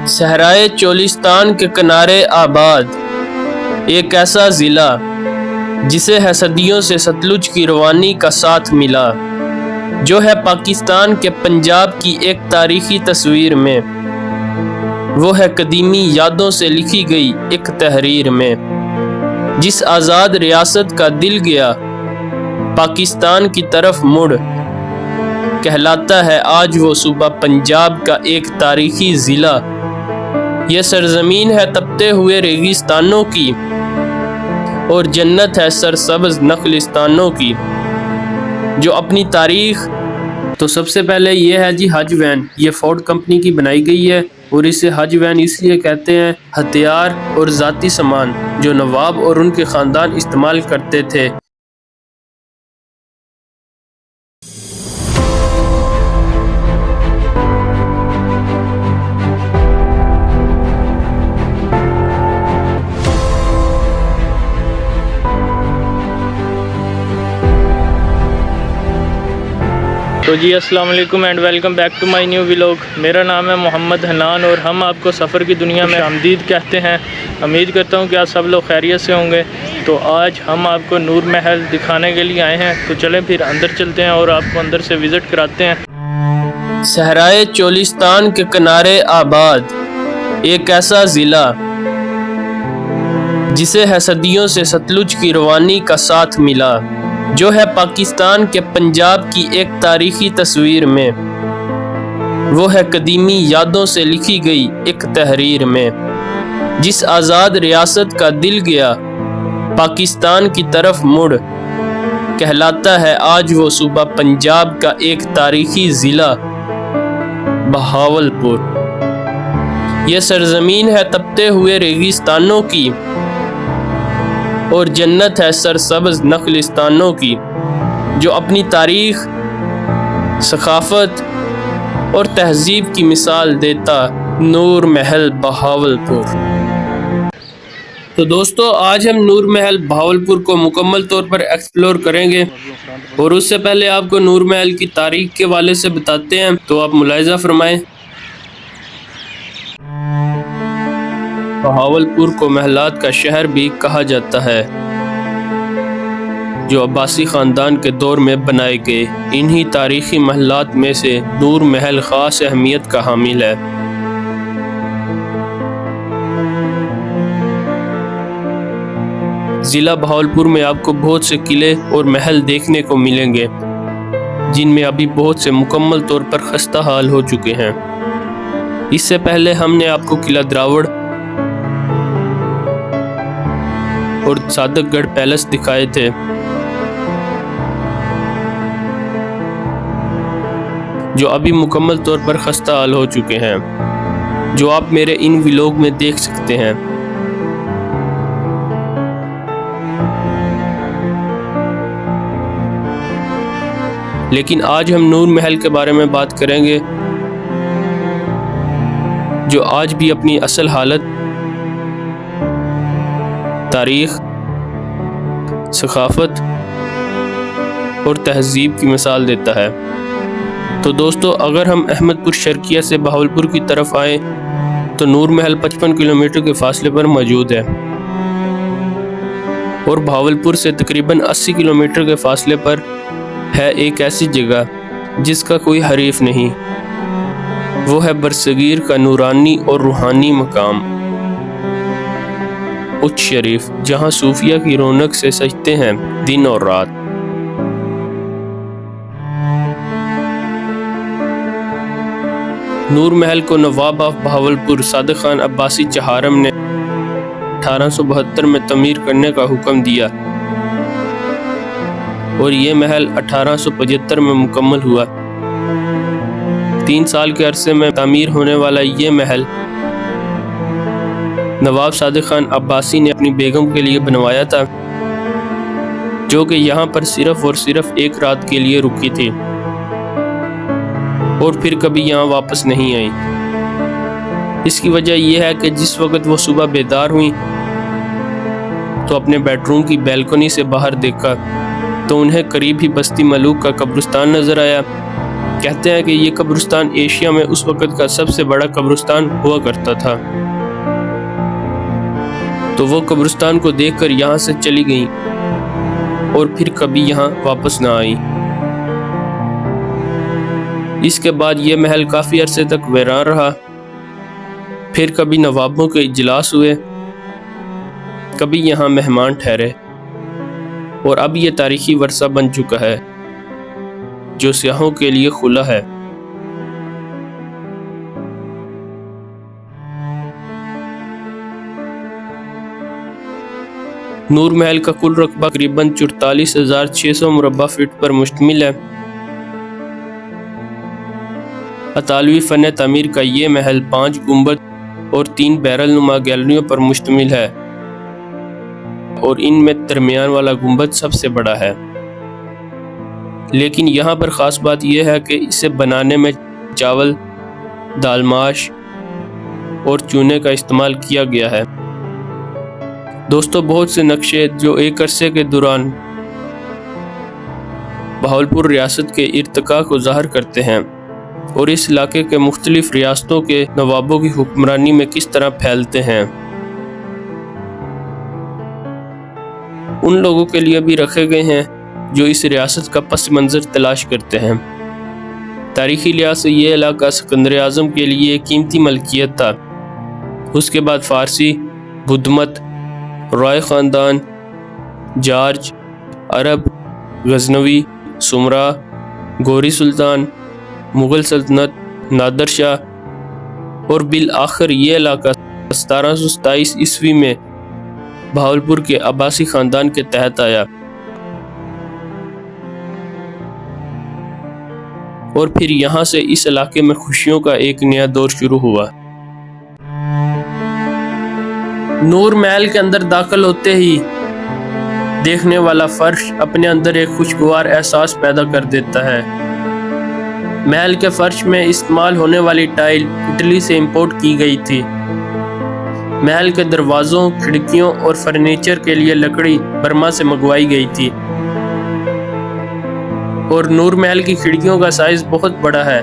صحرائے چولستان کے کنارے آباد ایک ایسا ضلع جسے ہے صدیوں سے ستلج کی روانی کا ساتھ ملا، جو ہے پاکستان کے پنجاب کی ایک تاریخی تصویر میں، وہ ہے قدیمی یادوں سے لکھی گئی ایک تحریر میں۔ جس آزاد ریاست کا دل گیا پاکستان کی طرف مڑ، کہلاتا ہے آج وہ صوبہ پنجاب کا ایک تاریخی ضلع۔ یہ سرزمین ہے تپتے ہوئے ریگستانوں کی اور جنت ہے سرسبز نخلستانوں کی، جو اپنی تاریخ۔ تو سب سے پہلے یہ ہے جی حج وین، یہ فورڈ کمپنی کی بنائی گئی ہے، اور اسے حج وین اس لیے کہتے ہیں، ہتھیار اور ذاتی سامان جو نواب اور ان کے خاندان استعمال کرتے تھے۔ تو جی السلام علیکم and welcome back to my new vlog. میرا نام ہے محمد حنان اور ہم آپ کو سفر کی دنیا میں آمدید کہتے ہیں۔ امید کرتا ہوں کہ آپ سب لوگ خیریت سے ہوں گے۔ تو آج ہم آپ کو نور محل دکھانے کے لیے آئے ہیں، تو چلیں پھر اندر چلتے ہیں اور آپ کو اندر سے وزٹ کراتے ہیں۔ صحرائے چولستان کے کنارے آباد ایک ایسا ضلع جسے ہے صدیوں سے ستلج کی روانی کا ساتھ ملا، جو ہے پاکستان کے پنجاب کی ایک تاریخی تصویر میں، وہ ہے قدیمی یادوں سے لکھی گئی ایک تحریر میں۔ جس آزاد ریاست کا دل گیا پاکستان کی طرف مڑ، کہلاتا ہے آج وہ صوبہ پنجاب کا ایک تاریخی ضلع بہاولپور۔ یہ سرزمین ہے تپتے ہوئے ریگستانوں کی اور جنت ہے سرسبز نخلستانوں کی، جو اپنی تاریخ، ثقافت اور تہذیب کی مثال دیتا نور محل بہاولپور۔ تو دوستو آج ہم نور محل بہاولپور کو مکمل طور پر ایکسپلور کریں گے، اور اس سے پہلے آپ کو نور محل کی تاریخ کے حوالے سے بتاتے ہیں، تو آپ ملاحظہ فرمائیں۔ بہاولپور کو محلات کا شہر بھی کہا جاتا ہے، جو عباسی خاندان کے دور میں بنائے گئے۔ انہی تاریخی محلات میں سے نور محل خاص اہمیت کا حامل ہے۔ ضلع بہاولپور میں آپ کو بہت سے قلعے اور محل دیکھنے کو ملیں گے، جن میں ابھی بہت سے مکمل طور پر خستہ حال ہو چکے ہیں۔ اس سے پہلے ہم نے آپ کو قلعہ دراوڑ اور صادق گڑھ پیلس دکھائے تھے، جو ابھی مکمل طور پر خستہ حال ہو چکے ہیں، جو آپ میرے ان ولاگ میں دیکھ سکتے ہیں۔ لیکن آج ہم نور محل کے بارے میں بات کریں گے، جو آج بھی اپنی اصل حالت، تاریخ، ثقافت اور تہذیب کی مثال دیتا ہے۔ تو دوستو اگر ہم احمد پور شرقیہ سے بہاولپور کی طرف آئیں تو نور محل 55 کلومیٹر کے فاصلے پر موجود ہے، اور بہاولپور سے تقریباً 80 کلومیٹر کے فاصلے پر ہے ایک ایسی جگہ جس کا کوئی حریف نہیں، وہ ہے برصغیر کا نورانی اور روحانی مقام اچ شریف، جہاں صوفیہ کی رونق سے سجتے ہیں دن اور رات۔ نور محل کو نواب آف بہاولپور صادق خان عباسی چہارم نے 1872 میں تعمیر کرنے کا حکم دیا، اور یہ محل 1875 میں مکمل ہوا۔ 3 سال کے عرصے میں تعمیر ہونے والا یہ محل نواب صادق خان عباسی نے اپنی بیگم کے لیے بنوایا تھا، جو کہ یہاں پر صرف اور صرف 1 رات کے لیے رکی تھی، اور پھر کبھی یہاں واپس نہیں آئی۔ اس کی وجہ یہ ہے کہ جس وقت وہ صبح بیدار ہوئیں تو اپنے بیڈ روم کی بیلکنی سے باہر دیکھا تو انہیں قریب ہی بستی ملوک کا قبرستان نظر آیا۔ کہتے ہیں کہ یہ قبرستان ایشیا میں اس وقت کا سب سے بڑا قبرستان ہوا کرتا تھا۔ تو وہ قبرستان کو دیکھ کر یہاں سے چلی گئیں اور پھر کبھی یہاں واپس نہ آئیں۔ اس کے بعد یہ محل کافی عرصے تک ویران رہا۔ پھر کبھی نوابوں کے اجلاس ہوئے، کبھی یہاں مہمان ٹھہرے، اور اب یہ تاریخی ورثہ بن چکا ہے جو سیاحوں کے لیے کھلا ہے۔ نور محل کا کل رقبہ تقریباً 44,600 مربع فٹ پر مشتمل ہے۔ اطالوی فن تعمیر کا یہ محل 5 گنبد اور 3 بیرل نما گیلریوں پر مشتمل ہے، اور ان میں درمیان والا گنبد سب سے بڑا ہے۔ لیکن یہاں پر خاص بات یہ ہے کہ اسے بنانے میں چاول، دالماش اور چونے کا استعمال کیا گیا ہے۔ دوستو، بہت سے نقشے جو ایک عرصے کے دوران بہاولپور ریاست کے ارتقاء کو ظاہر کرتے ہیں اور اس علاقے کے مختلف ریاستوں کے نوابوں کی حکمرانی میں کس طرح پھیلتے ہیں، ان لوگوں کے لیے بھی رکھے گئے ہیں جو اس ریاست کا پس منظر تلاش کرتے ہیں۔ تاریخی لحاظ سے یہ علاقہ سکندر اعظم کے لیے ایک قیمتی ملکیت تھا۔ اس کے بعد فارسی، بدھ مت، رائے خاندان، جارج، عرب، غزنوی، سمرا، گوری سلطان، مغل سلطنت، نادر شاہ، اور بالآخر یہ علاقہ 1727 عیسوی میں بہاولپور کے عباسی خاندان کے تحت آیا، اور پھر یہاں سے اس علاقے میں خوشیوں کا ایک نیا دور شروع ہوا۔ نور محل کے اندر داخل ہوتے ہی دیکھنے والا فرش اپنے اندر ایک خوشگوار احساس پیدا کر دیتا ہے۔ محل کے فرش میں استعمال ہونے والی ٹائل اٹلی سے امپورٹ کی گئی تھی۔ محل کے دروازوں، کھڑکیوں اور فرنیچر کے لیے لکڑی برما سے منگوائی گئی تھی، اور نور محل کی کھڑکیوں کا سائز بہت بڑا ہے،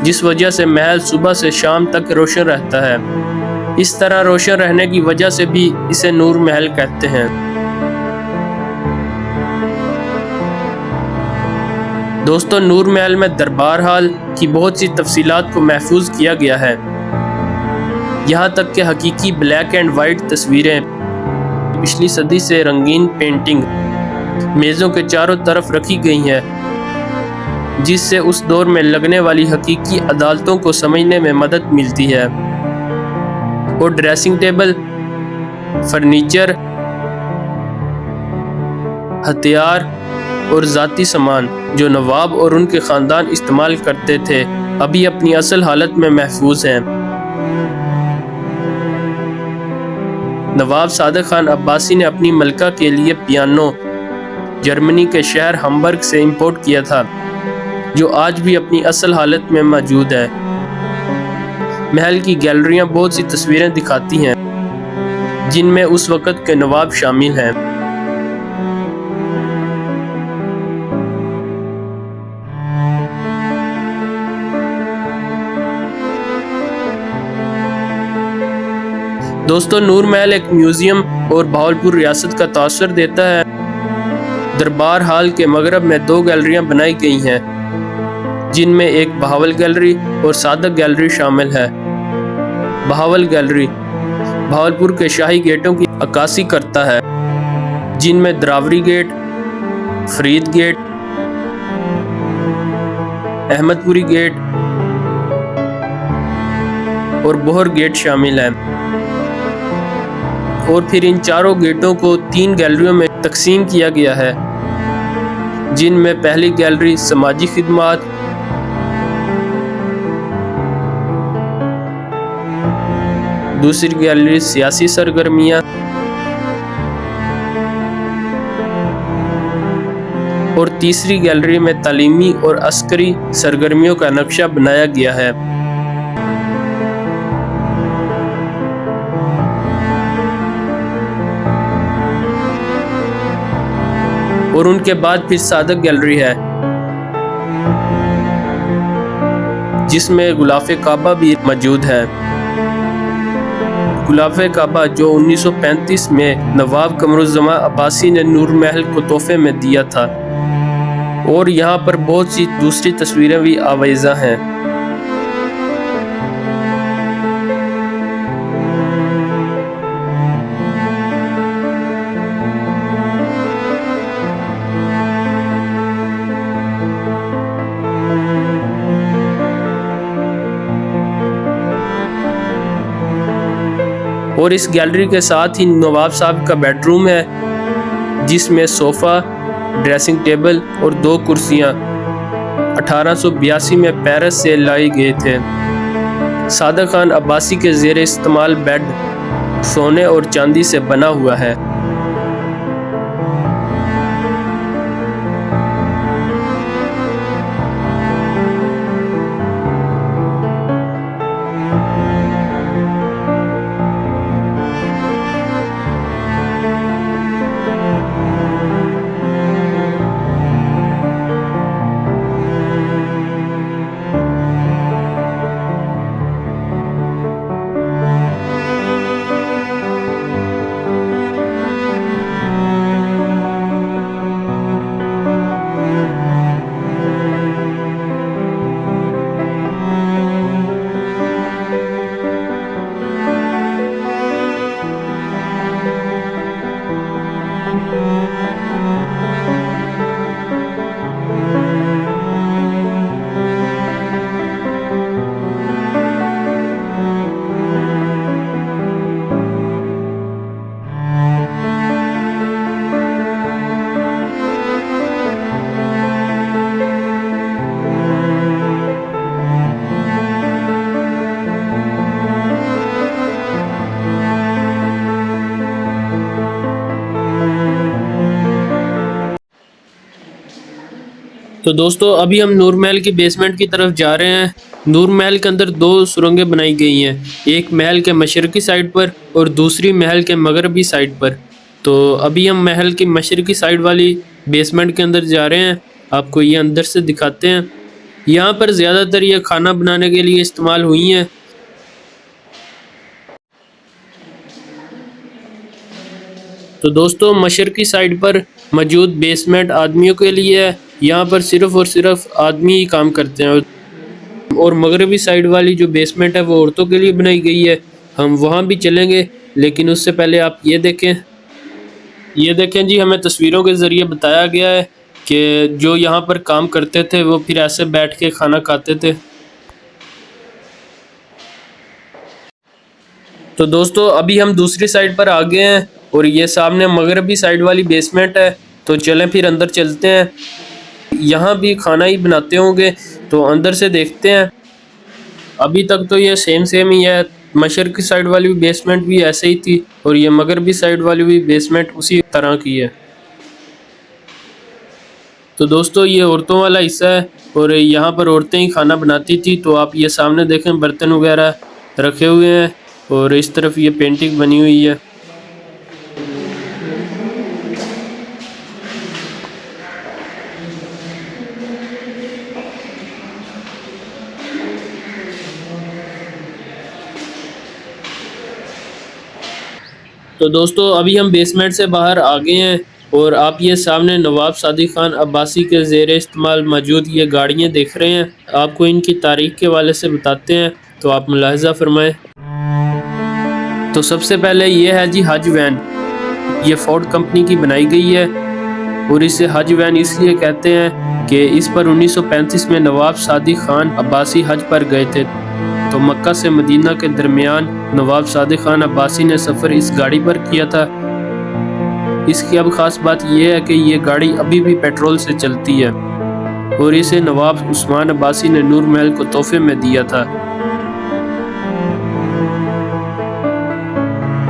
جس وجہ سے محل صبح سے شام تک روشن رہتا ہے۔ اس طرح روشن رہنے کی وجہ سے بھی اسے نور محل کہتے ہیں۔ دوستو، نور محل میں دربار ہال کی بہت سی تفصیلات کو محفوظ کیا گیا ہے، یہاں تک کہ حقیقی بلیک اینڈ وائٹ تصویریں، پچھلی صدی سے رنگین پینٹنگ میزوں کے چاروں طرف رکھی گئی ہیں، جس سے اس دور میں لگنے والی حقیقی عدالتوں کو سمجھنے میں مدد ملتی ہے، اور ڈریسنگ ٹیبل، فرنیچر، ہتھیار اور ذاتی سامان جو نواب اور ان کے خاندان استعمال کرتے تھے ابھی اپنی اصل حالت میں محفوظ ہیں۔ نواب صادق خان عباسی نے اپنی ملکہ کے لیے پیانو جرمنی کے شہر ہمبرگ سے امپورٹ کیا تھا، جو آج بھی اپنی اصل حالت میں موجود ہے۔ محل کی گیلریاں بہت سی تصویریں دکھاتی ہیں جن میں اس وقت کے نواب شامل ہیں۔ دوستو، نور محل ایک میوزیم اور بہاولپور ریاست کا تاثر دیتا ہے۔ دربار ہال کے مغرب میں 2 گیلریاں بنائی گئی ہیں، جن میں ایک بہاول گیلری اور صادق گیلری شامل ہے۔ بہاول گیلری بہاولپور کے شاہی گیٹوں کی عکاسی کرتا ہے، جن میں دراوری گیٹ، فرید گیٹ، احمد پوری گیٹ اور بہر گیٹ شامل ہیں، اور پھر ان چاروں گیٹوں کو 3 گیلریوں میں تقسیم کیا گیا ہے، جن میں پہلی گیلری سماجی خدمات، دوسری گیلری سیاسی سرگرمیاں اور تیسری گیلری میں تعلیمی اور عسکری سرگرمیوں کا نقشہ بنایا گیا ہے۔ اور ان کے بعد پھر صادق گیلری ہے۔ جس میں غلاف کعبہ بھی موجود ہے۔ غلاف کعبہ جو 1935 میں نواب قمر الزمان عباسی نے نور محل کو تحفے میں دیا تھا، اور یہاں پر بہت سی دوسری تصویریں بھی آویزاں ہیں۔ اور اس گیلری کے ساتھ ہی نواب صاحب کا بیڈ روم ہے، جس میں صوفہ، ڈریسنگ ٹیبل اور 2 کرسیاں 1882 میں پیرس سے لائے گئے تھے۔ صادق خان عباسی کے زیر استعمال بیڈ سونے اور چاندی سے بنا ہوا ہے۔ تو دوستو ابھی ہم نور محل کی بیسمنٹ کی طرف جا رہے ہیں۔ نور محل کے اندر 2 سرنگیں بنائی گئی ہیں، ایک محل کے مشرقی سائڈ پر اور دوسری محل کے مغربی سائڈ پر۔ تو ابھی ہم محل کی مشرقی سائڈ والی بیسمنٹ کے اندر جا رہے ہیں، آپ کو یہ اندر سے دکھاتے ہیں۔ یہاں پر زیادہ تر یہ کھانا بنانے کے لیے استعمال ہوئی ہیں۔ تو دوستو مشرقی سائڈ پر موجود بیسمنٹ آدمیوں کے لیے ہے، یہاں پر صرف اور صرف آدمی ہی کام کرتے ہیں، اور مغربی سائڈ والی جو بیسمنٹ ہے وہ عورتوں کے لیے بنائی گئی ہے۔ ہم وہاں بھی چلیں گے، لیکن اس سے پہلے آپ یہ دیکھیں جی، ہمیں تصویروں کے ذریعے بتایا گیا ہے کہ جو یہاں پر کام کرتے تھے وہ پھر ایسے بیٹھ کے کھانا کھاتے تھے۔ تو دوستو ابھی ہم دوسری سائڈ پر آ گئے ہیں، اور یہ سامنے مغربی سائڈ والی بیسمنٹ ہے۔ تو چلیں پھر اندر چلتے ہیں، یہاں بھی کھانا ہی بناتے ہوں گے، تو اندر سے دیکھتے ہیں۔ ابھی تک تو یہ سیم ہی ہے، مشرقی سائڈ والی بھی بیسمنٹ بھی ایسے ہی تھی، اور یہ مغربی سائڈ والی بھی بیسمنٹ اسی طرح کی ہے۔ تو دوستو یہ عورتوں والا حصہ ہے، اور یہاں پر عورتیں ہی کھانا بناتی تھی۔ تو آپ یہ سامنے دیکھیں، برتن وغیرہ رکھے ہوئے ہیں، اور اس طرف یہ پینٹنگ بنی ہوئی ہے۔ تو دوستو ابھی ہم بیسمنٹ سے باہر آ گئے ہیں، اور آپ یہ سامنے نواب صادق خان عباسی کے زیر استعمال موجود یہ گاڑیاں دیکھ رہے ہیں۔ آپ کو ان کی تاریخ کے حوالے سے بتاتے ہیں، تو آپ ملاحظہ فرمائیں۔ تو سب سے پہلے یہ ہے جی حج وین، یہ فورڈ کمپنی کی بنائی گئی ہے، اور اسے حج وین اس لیے کہتے ہیں کہ اس پر 1935 میں نواب صادق خان عباسی حج پر گئے تھے۔ تو مکہ سے مدینہ کے درمیان نواب صادق خان عباسی نے سفر اس گاڑی پر کیا تھا۔ اس کی اب خاص بات یہ ہے کہ یہ گاڑی ابھی بھی پیٹرول سے چلتی ہے، اور اسے نواب عثمان عباسی نے نور محل کو تحفے میں دیا تھا۔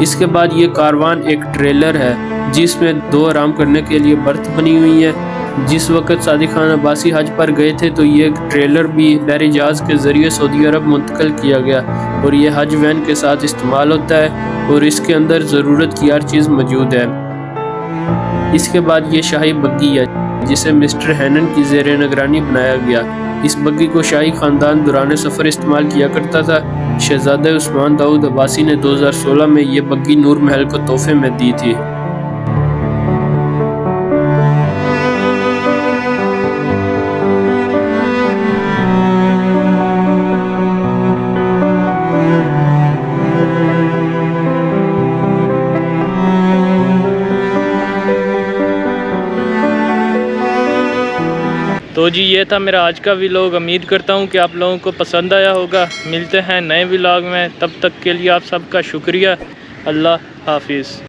اس کے بعد یہ کاروان ایک ٹریلر ہے، جس میں 2 آرام کرنے کے لیے برتھ بنی ہوئی ہے۔ جس وقت صادق خان عباسی حج پر گئے تھے تو یہ ٹریلر بھی بحری جہاز کے ذریعے سعودی عرب منتقل کیا گیا، اور یہ حج وین کے ساتھ استعمال ہوتا ہے، اور اس کے اندر ضرورت کی ہر چیز موجود ہے۔ اس کے بعد یہ شاہی بگی ہے، جسے مسٹر ہینن کی زیر نگرانی بنایا گیا۔ اس بگی کو شاہی خاندان دوران سفر استعمال کیا کرتا تھا۔ شہزادہ عثمان داؤد عباسی نے 2016 میں یہ بگی نور محل کو تحفے میں دی تھی۔ تو جی یہ تھا میرا آج کا ولاگ، امید کرتا ہوں کہ آپ لوگوں کو پسند آیا ہوگا۔ ملتے ہیں نئے ولاگ میں، تب تک کے لیے آپ سب کا شکریہ۔ اللہ حافظ۔